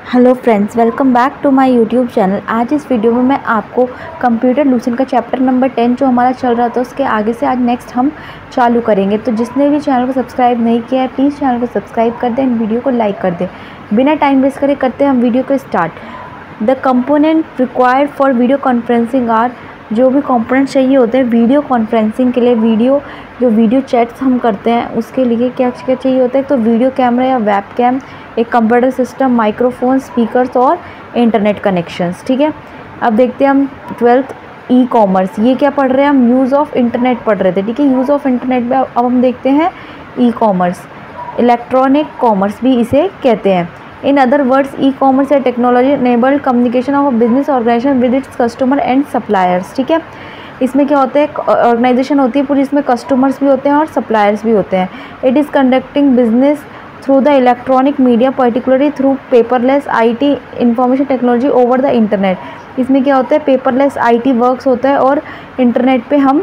Hello friends, welcome back to my YouTube channel. आज इस video में मैं आपको कंप्यूटर लूसेंट का चैप्टर नंबर 10 जो हमारा चल रहा था उसके आगे से आज नेक्स्ट हम चालू करेंगे। तो जिसने भी चैनल को सब्सक्राइब नहीं किया है प्लीज़ चैनल को सब्सक्राइब कर दें एंड वीडियो को लाइक कर दें। बिना टाइम वेस्ट करे करते हैं हम वीडियो को start. The component required for video conferencing are, जो भी कंपोनेंट चाहिए होते हैं वीडियो कॉन्फ्रेंसिंग के लिए, वीडियो चैट्स हम करते हैं उसके लिए क्या क्या चाहिए होता है। तो वीडियो कैमरा या वेब कैम, एक कंप्यूटर सिस्टम, माइक्रोफोन, स्पीकर्स और इंटरनेट कनेक्शंस। ठीक है, अब देखते हैं हम 12th ई कॉमर्स। ये क्या पढ़ रहे हैं हम? यूज़ ऑफ इंटरनेट पढ़ रहे थे। ठीक है, यूज़ ऑफ इंटरनेट में अब हम देखते हैं ई कॉमर्स, इलेक्ट्रॉनिक कॉमर्स भी इसे कहते हैं। In other words, e commerce या technology enabled communication of a business organisation with its customer and suppliers. ठीक है, इसमें क्या होता है, ऑर्गेनाइजेशन होती है पूरी, इसमें कस्टमर्स भी होते हैं और सप्लायर्स भी होते हैं। It is conducting business through the electronic media, particularly through paperless IT information technology over the internet. इसमें क्या होता है, पेपरलेस IT वर्क्स होता है और इंटरनेट पे हम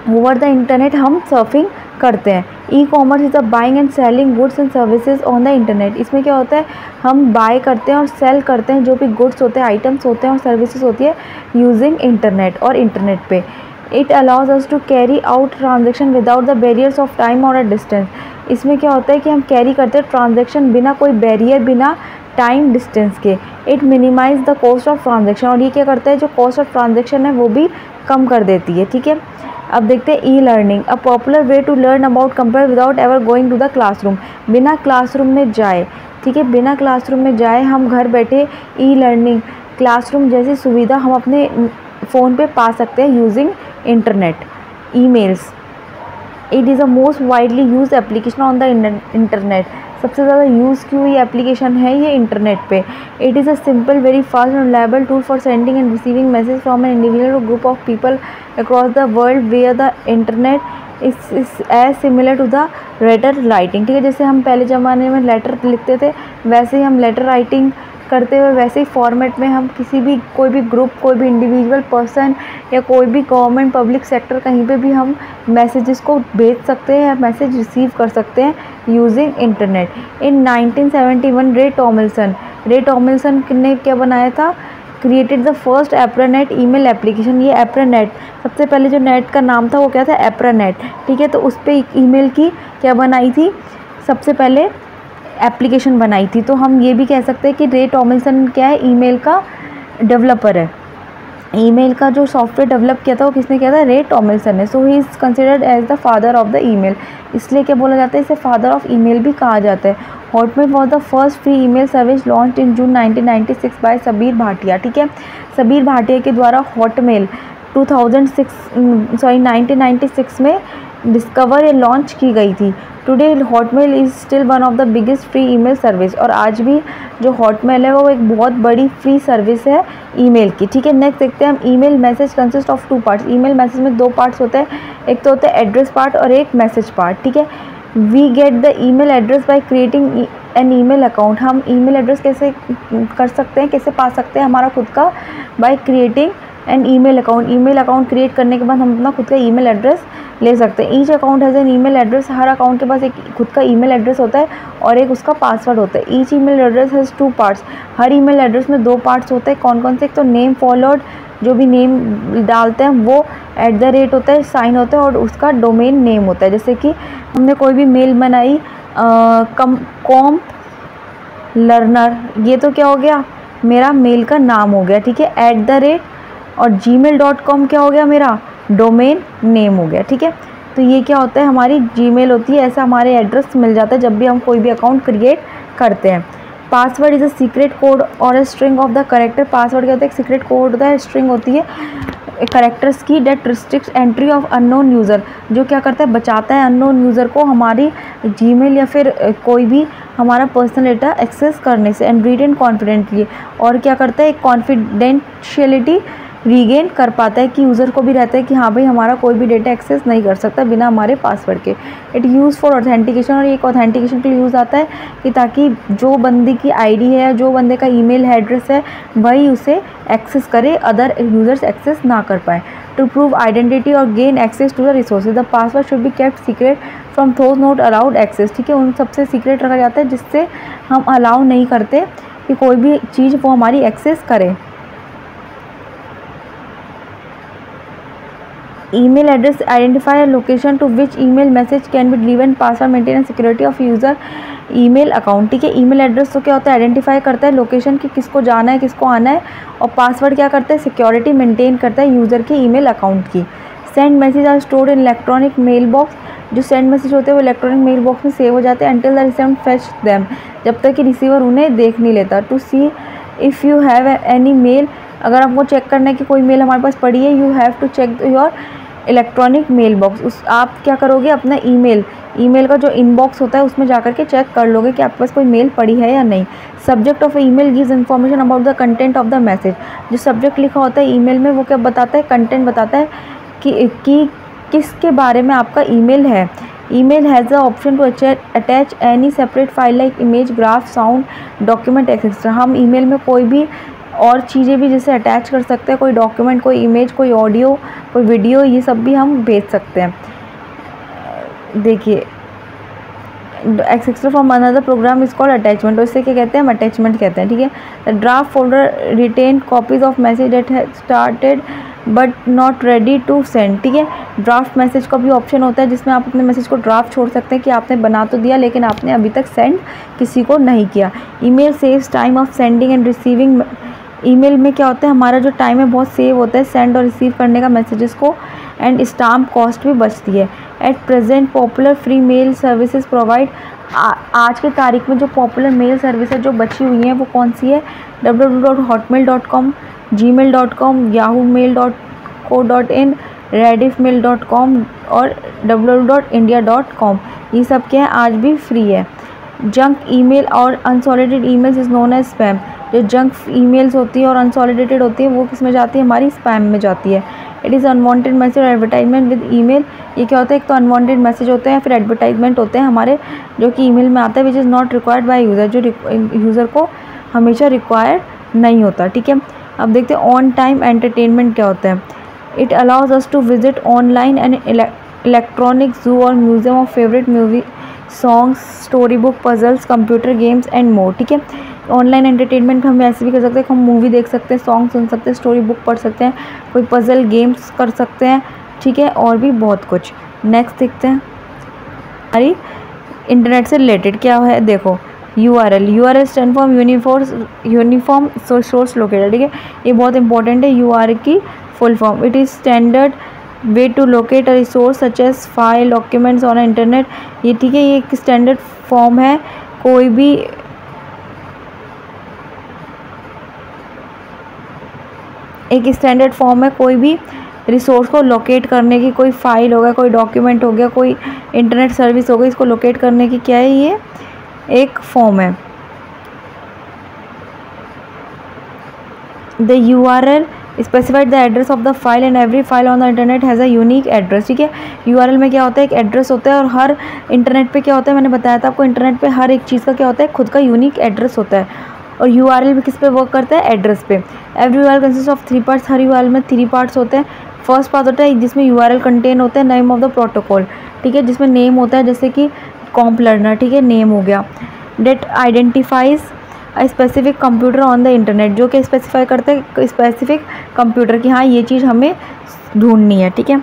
ओवर द इंटरनेट हम सर्फिंग करते हैं। E commerce is the buying and selling goods and services on the internet. इसमें क्या होता है, हम बाय करते हैं और सेल करते हैं जो भी गुड्स होते हैं, आइटम्स होते हैं और सर्विसेज होती है यूजिंग इंटरनेट और इंटरनेट पे। It allows us to carry out transaction without the barriers of time और अ डिस्टेंस। इसमें क्या होता है कि हम कैरी करते हैं ट्रांजेक्शन बिना कोई बैरियर, बिना टाइम डिस्टेंस के। It minimise the cost of transaction, और ये क्या करता है, जो कॉस्ट ऑफ ट्रांजेक्शन है वो भी कम कर देती है। ठीक है, अब देखते हैं e learning, a popular way to learn about computer without ever going to the classroom. बिना क्लासरूम में जाए, ठीक है, बिना क्लासरूम में जाए हम घर बैठे ई लर्निंग, क्लासरूम जैसी सुविधा हम अपने फ़ोन पे पा सकते हैं using internet. Emails, it is a most widely use application on the internet. सबसे ज़्यादा यूज़ की हुई एप्लीकेशन है ये इंटरनेट पे। It is a simple, very fast and reliable tool for sending and receiving message from an individual और group of people across the world where the internet is as similar to the letter writing. ठीक है, जैसे हम पहले ज़माने में letter लिखते थे वैसे ही हम लेटर राइटिंग करते हुए वैसे ही फॉर्मेट में हम किसी भी, कोई भी ग्रुप, कोई भी इंडिविजुअल पर्सन या कोई भी गवर्नमेंट, पब्लिक सेक्टर, कहीं पे भी हम मैसेजेस को भेज सकते हैं या मैसेज रिसीव कर सकते हैं यूजिंग इंटरनेट। इन 1971 रे टॉमिल्सन ने क्या बनाया था, created the first ARPANET email application. ये एप्रानेट, सबसे पहले जो नेट का नाम था वो क्या था, एप्रानेट। ठीक है, तो उस पर ईमेल की क्या बनाई थी, सबसे पहले एप्लीकेशन बनाई थी। तो हम ये भी कह सकते हैं कि रे टॉमिल्सन क्या है, ईमेल का डेवलपर है। ईमेल का जो सॉफ्टवेयर डेवलप किया था वो किसने किया था, रे टॉमिल्सन ने। So he is considered as the father of the email, इसलिए क्या बोला जाता है, इसे फादर ऑफ ईमेल भी कहा जाता है। Hotmail was the first free email service launch in June 1996 by Sabeer Bhatia. ठीक है, सबीर भाटिया के द्वारा हॉटमेल 1996 में डिस्कवर या लॉन्च की गई थी। Today Hotmail is still one of the biggest free email service, और आज भी जो हॉटमेल है वो एक बहुत बड़ी फ्री सर्विस है ईमेल की। ठीक है, नेक्स्ट देखते हैं हम, email message consist of 2 parts. Email message में 2 पार्ट्स होते हैं, एक तो होता है एड्रेस पार्ट और एक मैसेज पार्ट। ठीक है, we get the email address by creating an email account. हम ईमेल एड्रेस कैसे कर सकते हैं, कैसे पा सकते हैं हमारा खुद का, bye creating an email account. Email account create करने के बाद हम अपना खुद का ईमेल एड्रेस ले सकते हैं। Each account has an email address, her account के पास एक खुद का ईमेल एड्रेस होता है और एक उसका पासवर्ड होता है। Each email address has 2 parts, her email address में 2 पार्ट्स होते हैं। कौन कौन से, एक तो नेम फॉलोड, जो भी नेम डालते हैं वो @ होता है, साइन होता है, और उसका डोमेन नेम होता है। जैसे कि हमने कोई भी मेल बनाई कॉम लर्नर, ये तो क्या हो गया, मेरा मेल का नाम हो गया। ठीक है, @ और gmail.com क्या हो गया, मेरा डोमेन नेम हो गया। ठीक है, तो ये क्या होता है, हमारी जीमेल होती है। ऐसा हमारे एड्रेस मिल जाता है जब भी हम कोई भी अकाउंट क्रिएट करते हैं। Password is a secret code और a string of the character. Password क्या होता है, एक सीक्रेट कोड होता है, स्ट्रिंग होती है करेक्टर्स की, that restricts entry of unknown user, जो क्या करता है, बचाता है अननोन यूज़र को हमारी जीमेल या फिर कोई भी हमारा पर्सनल डेटा एक्सेस करने से। एंड रीड एंड कॉन्फिडेंटली, और क्या करता है, एक कॉन्फिडेंशियलिटी रीगेन कर पाता है कि यूज़र को भी रहता है कि हाँ भाई हमारा कोई भी डेटा एक्सेस नहीं कर सकता बिना हमारे पासवर्ड के। इट यूज़ फॉर ऑथेंटिकेशन, और एक ऑथेंटिकेशन के लिए यूज़ आता है कि ताकि जो बंदे की आईडी है, जो बंदे का ईमेल एड्रेस है, वही उसे एक्सेस करे, अदर यूज़र्स एक्सेस ना कर पाए। टू प्रूव आइडेंटिटी और gain access to the resources, the password should be kept secret from those not allowed access. ठीक है, उन सबसे सीक्रेट रखा जाता है जिससे हम अलाउ नहीं करते कि कोई भी चीज़ वो हमारी एक्सेस करे। Email address identify location to which email message can be delivered, password maintain security of user email account. ठीक है, ईमेल एड्रेस तो क्या होता है, आइडेंटिफाई करता है लोकेशन की किसको जाना है किसको आना है, और पासवर्ड क्या करता है, सिक्योरिटी मेंटेन करता है यूज़र के ईमेल अकाउंट की। Send message are stored in electronic mail box, जो सेंड मैसेज होते हैं वो इलेक्ट्रॉनिक मेल बॉक्स में सेव हो जाते हैं until the receiver fetch them, जब तक कि रिसीवर उन्हें देख नहीं लेता। To see if you have any mail, अगर आपको चेक करना है कि कोई मेल हमारे पास पड़ी है, you have to check your electronic mail box. उस आप क्या करोगे, अपना ईमेल का जो इनबॉक्स होता है उसमें जाकर के चेक कर लोगे कि आपके पास कोई मेल पड़ी है या नहीं। Subject of email gives information about the content of the message, जो सब्जेक्ट लिखा होता है ईमेल में वो क्या बताता है, कंटेंट बताता है कि किसके बारे में आपका ईमेल है। Email has the option to attach any separate file like image, graph, sound, document etcetera. हम ईमेल में कोई भी और चीज़ें भी जैसे अटैच कर सकते हैं, कोई डॉक्यूमेंट, कोई इमेज, कोई ऑडियो, कोई वीडियो, ये सब भी हम भेज सकते हैं। देखिए etcetera from another program is called attachment, तो इससे क्या कहते हैं, हम अटैचमेंट कहते हैं। ठीक है, the draft folder retain copies of message that has started but not ready to send. ठीक है, ड्राफ्ट मैसेज का भी ऑप्शन होता है जिसमें आप अपने मैसेज को ड्राफ्ट छोड़ सकते हैं कि आपने बना तो दिया लेकिन आपने अभी तक सेंड किसी को नहीं किया। Email saves time of sending and receiving, email में क्या होता है, हमारा जो टाइम है बहुत सेव होता है सेंड और रिसीव करने का मैसेजेस को, एंड स्टाम्प कॉस्ट भी बचती है। At present popular free mail services provide, आज के तारीख में जो पॉपुलर मेल सर्विसेज जो बची हुई हैं वो कौन सी है, www.hotmail.com, gmail.com, yahoomail.co.in, rediffmail.com और www.india.com, ये सब क्या है आज भी फ्री है। जंक ईमेल और unsolicited emails is known as spam, जो जंक ईमेल्स होती है और अनसॉलिडेटेड होती है वो किस में जाती है, हमारी स्पैम में जाती है। It is unwanted message advertisement with email, ये क्या होता है, एक तो अनवांटेड मैसेज होते हैं फिर एडवर्टाइजमेंट होते हैं हमारे जो कि ईमेल में आता है, which is not required by user, जो यूज़र को हमेशा रिक्वायर्ड नहीं होता। ठीक है, अब देखते हैं ऑन टाइम एंटरटेनमेंट क्या होता है। It allows us to visit online and electronic zoo और museum of favourite movie, songs, story book, puzzles, computer games and more. ठीक है, ऑनलाइन एंटरटेनमेंट हम ऐसे भी कर सकते हैं, हम मूवी देख सकते हैं, सॉन्ग सुन सकते हैं, स्टोरी बुक पढ़ सकते हैं, कोई पजल गेम्स कर सकते हैं। ठीक है, और भी बहुत कुछ। नेक्स्ट देखते हैं हमारी इंटरनेट से रिलेटेड क्या है। देखो URL stand for uniform source locator. ठीक है, ये बहुत इंपॉर्टेंट है, URL की full form. It is standard way to locate a resource such as file, documents on internet. ये ठीक है, ये एक स्टैंडर्ड फॉर्म है, कोई भी एक स्टैंडर्ड फॉर्म है कोई भी रिसोर्स को लोकेट करने की, कोई फाइल हो गया, कोई डॉक्यूमेंट हो गया, कोई इंटरनेट सर्विस हो गई, इसको लोकेट करने की क्या है, ये एक फॉर्म है। The URL specified the address of the file and every file on the internet has a unique address. ठीक है, URL में क्या होता है, एक एड्रेस होता है, और हर इंटरनेट पे क्या होता है, मैंने बताया था आपको, इंटरनेट पे हर एक चीज़ का क्या होता है, खुद का यूनिक एड्रेस होता है। और URL भी किस पे वर्क करता है, एड्रेस पे। Every URL consist of 3 parts, her URL में 3 पार्ट्स होते हैं। फर्स्ट पार्ट होता है जिसमें URL कंटेन होता है नेम ऑफ द प्रोटोकॉल। ठीक है, जिसमें नेम होता है जैसे कि कॉम्प लर्नर। ठीक है, नेम हो गया। That identifies a specific computer on the internet, जो कि स्पेसिफाई करता है स्पेसिफिक कंप्यूटर की, हाँ ये चीज़ हमें ढूंढनी है। ठीक है,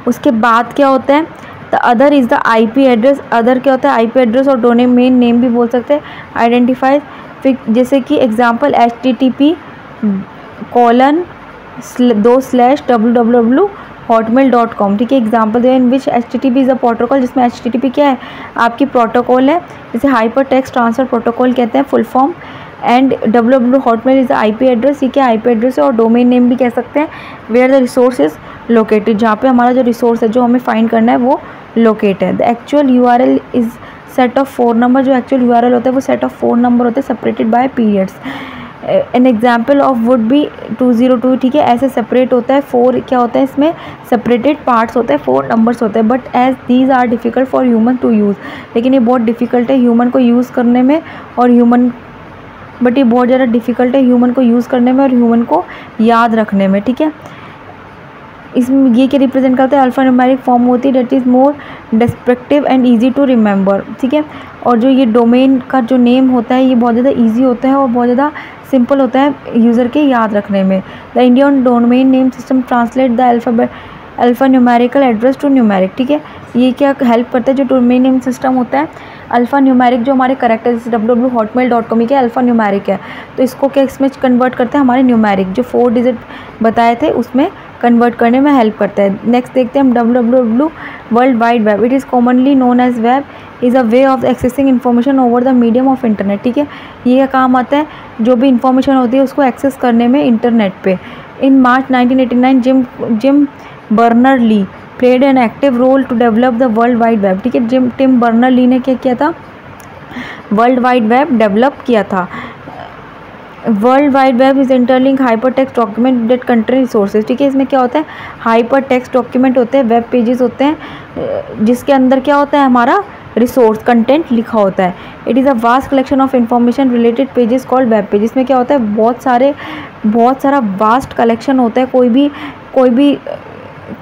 उसके बाद क्या होता है, the other is the IP address. Other क्या होता है, IP एड्रेस और डोमेन नेम भी बोल सकते हैं। आइडेंटिफाइज फिर जैसे कि एग्जांपल http://www.hotmail.com। ठीक है, example they in which HTTP is a protocol, जिसमें HTTP क्या है, आपकी प्रोटोकॉल है, जिसे हाइपर टेक्स्ट ट्रांसफ़र प्रोटोकॉल कहते हैं full form. And www Hotmail is the IP address, ये क्या IP एड्रेस है, और डोमेन नेम भी कह सकते हैं, where the resource is located, जहाँ पे हमारा जो रिसोर्स है जो हमें फाइंड करना है वो लोकेट है। The actual URL is set of 4 number, जो एक्चुअल URL होता है वो सेट ऑफ 4 नंबर होते हैं separated by periods. An example of would be 202। ठीक है, ऐसे सेपरेट होता है, 4 क्या होता है, इसमें सेपरेटेड पार्ट्स होते हैं, 4 नंबर्स होते हैं। But as these are difficult for human to use, लेकिन ये बहुत डिफ़िकल्ट है ह्यूमन को यूज़ करने में, और ये बहुत ज़्यादा डिफ़िकल्ट है ह्यूमन को यूज़ करने में और ह्यूमन को याद रखने में। ठीक है, इसमें ये क्या रिप्रेजेंट करता है, अल्फ़ा न्यूमेरिक फॉर्म होती है that is more descriptive and easy to remember, ठीक है। और जो ये डोमेन का जो नेम होता है ये बहुत ज़्यादा ईजी होता है और बहुत ज़्यादा सिंपल होता है यूज़र के याद रखने में। The Indian domain name system translate the alpha numerical address to numeric, ठीक है। ये क्या हेल्प करता है, जो डोमेन नेम सिस्टम होता है अल्फ़ा न्यूमेरिक जो हमारे करेक्टर जैसे www.hotmail.com के अल्फ़ा न्यूमेरिक है, तो इसको क्या इसमें कन्वर्ट करते हैं हमारे न्यूमेरिक जो 4 डिजिट बताए थे उसमें कन्वर्ट करने में हेल्प करता है। नेक्स्ट देखते हैं हम www world wide web. It is commonly known as web is a way of accessing information over the medium of internet, ठीक है। ये क्या काम आता है, जो भी इंफॉर्मेशन होती है उसको एक्सेस करने में इंटरनेट पे। In March 1989 Tim Berners-Lee played an active role to develop the World wide Web, ठीक है। टिम बर्नर-ली ने क्या किया था, वर्ल्ड वाइड वेब डेवलप किया था। World wide web is interlink hyper text document that contain resources, ठीक है। इसमें क्या होता है, हाइपर टेक्स्ट डॉक्यूमेंट होते हैं, वेब पेजेस होते हैं जिसके अंदर क्या होता है हमारा रिसोर्स कंटेंट लिखा होता है। It is a vast collection of information related pages called web page. इसमें क्या होता है, बहुत सारा वास्ट कलेक्शन होता है,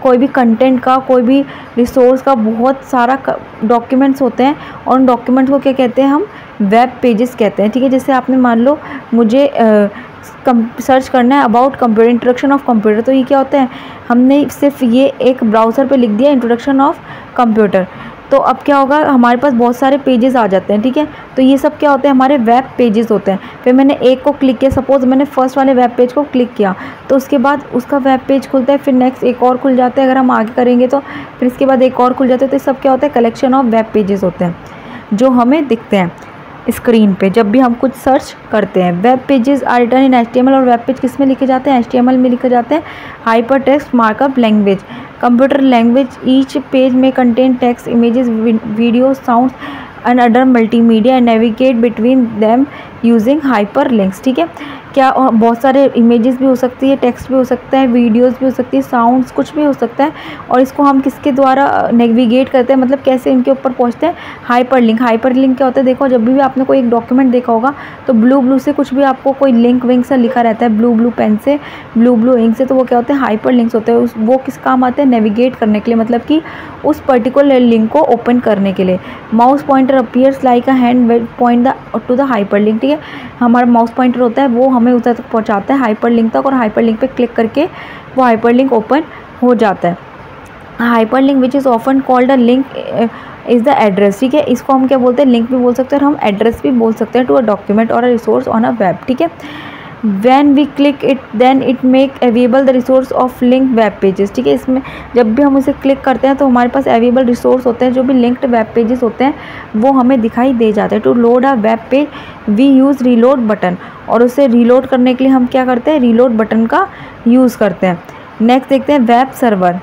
कोई भी कंटेंट का, कोई भी रिसोर्स का बहुत सारा डॉक्यूमेंट्स होते हैं और उन डॉक्यूमेंट्स को क्या कहते हैं, हम वेब पेजेस कहते हैं, ठीक है। जैसे आपने मान लो मुझे सर्च करना है about computer, introduction of computer, तो ये क्या होता है, हमने सिर्फ ये एक ब्राउज़र पे लिख दिया इंट्रोडक्शन ऑफ कंप्यूटर, तो अब क्या होगा हमारे पास बहुत सारे पेजेस आ जाते हैं, ठीक है। तो ये सब क्या होते हैं, हमारे वेब पेजेस होते हैं। फिर मैंने एक को क्लिक किया, सपोज मैंने फर्स्ट वाले वेब पेज को क्लिक किया तो उसके बाद उसका वेब पेज खुलता है, फिर नेक्स्ट एक और खुल जाता है, अगर हम आगे करेंगे तो फिर इसके बाद एक और खुल जाता है। तो ये सब क्या होता है, कलेक्शन ऑफ वेब पेजेस होते हैं जो हमें दिखते हैं स्क्रीन पे जब भी हम कुछ सर्च करते हैं। Web pages are written in HTML, और वेब पेज किस में लिखे जाते हैं, HTML में लिखे जाते हैं, hypertext markup language, computer language. Each page में contain text, images, video, sound and other multimedia and navigate between them using hyperlinks, ठीक है। क्या बहुत सारे इमेजेस भी हो सकती है, टेक्स्ट भी हो सकता है, वीडियोस भी हो सकती है, साउंड्स कुछ भी हो सकता है, और इसको हम किसके द्वारा नेविगेट करते हैं, मतलब कैसे इनके ऊपर पहुंचते हैं, हाइपर लिंक। हाइपर लिंक क्या होता है, देखो जब भी आपने कोई एक डॉक्यूमेंट देखा होगा तो ब्लू से कुछ भी आपको कोई लिंक विंक सा लिखा रहता है, ब्लू पेन से, ब्लू इंक से, तो वो क्या होते हैं, हाइपर लिंक्स होते हैं। वो किस काम आते हैं, नेविगेट करने के लिए, मतलब कि उस पर्टिकुलर लिंक को ओपन करने के लिए। Mouse pointer appears like a hand point two the hyper link, ठीक है। हमारा माउस पॉइंटर होता है वो हमें उधर तक पहुंचाता है हाइपर लिंक तक, और हाइपर लिंक पे क्लिक करके वो हाइपर लिंक ओपन हो जाता है। Hyper link which is often called a link is the address, ठीक है। इसको हम क्या बोलते हैं, लिंक भी बोल सकते हैं और हम एड्रेस भी बोल सकते हैं टू अ डॉक्यूमेंट और a resource on a web, ठीक है। When we click it then it make available the resource of linked web pages, ठीक है। इसमें जब भी हम उसे क्लिक करते हैं तो हमारे पास अवेलेबल रिसोर्स होते हैं, जो भी लिंक्ड वेब पेजेस होते हैं वो हमें दिखाई दे जाते हैं। To load a web page we use reload button, और उसे रीलोड करने के लिए हम क्या करते हैं, रीलोड बटन का यूज़ करते हैं। नेक्स्ट देखते हैं web server.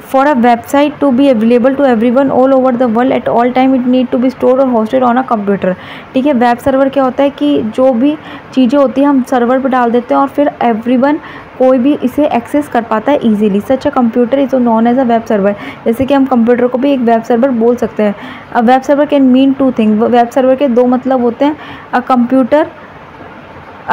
For a website to be available to everyone all over the world at all time it need to be stored or hosted on a computer, ठीक है। Web server क्या होता है कि जो भी चीज़ें होती हैं हम सर्वर पर डाल देते हैं और फिर एवरीवन कोई भी इसे एक्सेस कर पाता है easily. Such a computer is known as a web server, जैसे कि हम कंप्यूटर को भी एक वेब सर्वर बोल सकते हैं। A web server can mean two thing, web server के दो मतलब होते हैं। A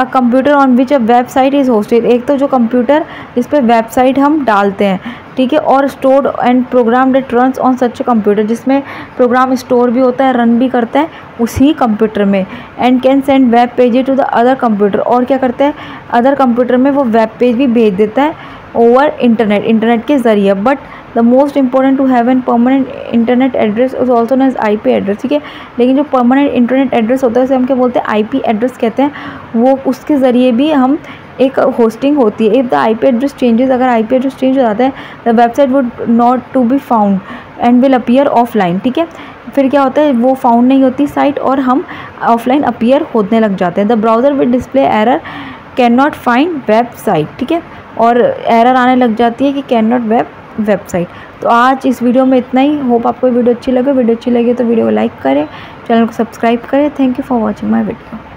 computer on which a website is hosted, एक तो जो कंप्यूटर जिस पे वेबसाइट हम डालते हैं, ठीक है, और stored and program that runs on such computer, जिसमें प्रोग्राम स्टोर भी होता है, रन भी करता है उसी कंप्यूटर में। And can send web pages to the other computer, और क्या करता है, अदर कंप्यूटर में वो वेब पेज भी भेज देता है ओवर इंटरनेट के ज़रिए। But the most important to have an permanent internet address is also known as IP address, ठीक है। लेकिन जो परमानेंट इंटरनेट एड्रेस होता है उसे हम क्या बोलते हैं, IP एड्रेस कहते हैं। वो उसके ज़रिए भी हम एक होस्टिंग होती है। If the IP address changes, अगर IP एड्रेस चेंज हो जाता है the website would not to be found and will appear offline, ठीक है। फिर क्या होता है, वो फाउंड नहीं होती साइट और हम ऑफलाइन अपीयर होने लग जाते हैं। The browser with display error can not find website, ठीक है, और एरर आने लग जाती है कि कैन नॉट वेबसाइट। तो आज इस वीडियो में इतना ही। होप आपको वीडियो अच्छी लगे तो वीडियो को लाइक करें, चैनल को सब्सक्राइब करें। Thank you for watching my video.